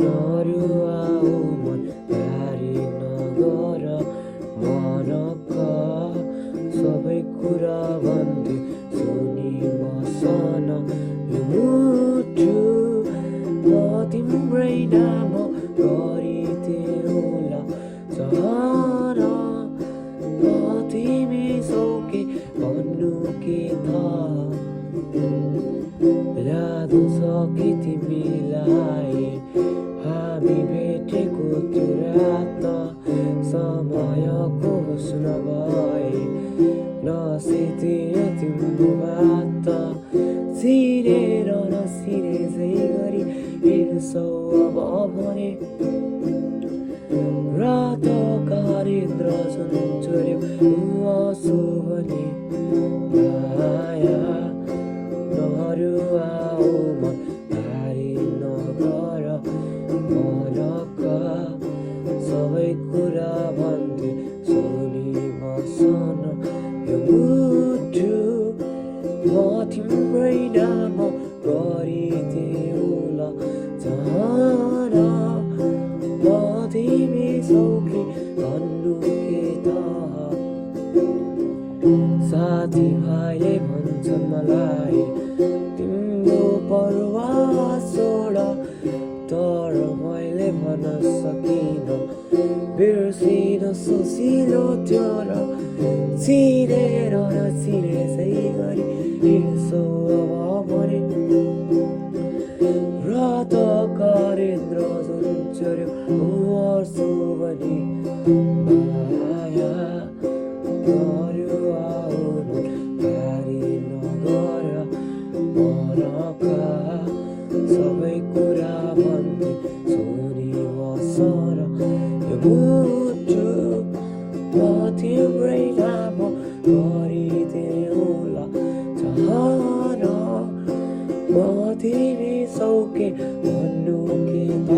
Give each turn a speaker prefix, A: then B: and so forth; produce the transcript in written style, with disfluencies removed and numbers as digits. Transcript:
A: नरुवाऊ मन भारी नगर मनका सबै कुरा भन्दै सुनि मसन यो मुटु म तिम्रै नाम गरिदेऊला चाहना म तिमी सौके भन्नु के त याद छ कि तिमीलाई हामी भेटेको त्यो रात समयको होस् नभए नसितिए तिम्रो बात सिरेर नसिरे जै गरी हिँड्छौ अब भने रात कारेन्द्र जुन चोर्यो आँसु भने माया नरुवाऊ मन भारी नगर मनका सबै कुरा भन्दै सुनि बसन यो मुटु म तिम्रै नाम गरिदेऊला चाहना म तिमी सौखी भन्नु के त साथीभाइले भन्छन् मलाई तिम्रो परवाह छोड तर मैले भन्न सकिनँ बिर्सिन सजिलो त्यो र चिरेर नचिरे सै गरी हिँड्छौ अब भने रात कारेन्द्र जुन चोर्यो आँसु भने माया नरुवाऊ मन भारी नगर मनका सबै कुरा भन्दै सुनि बसन यो मुटु म तिम्रै नाम गरिदेऊला चाहना म तिमी सौके भन्नु के त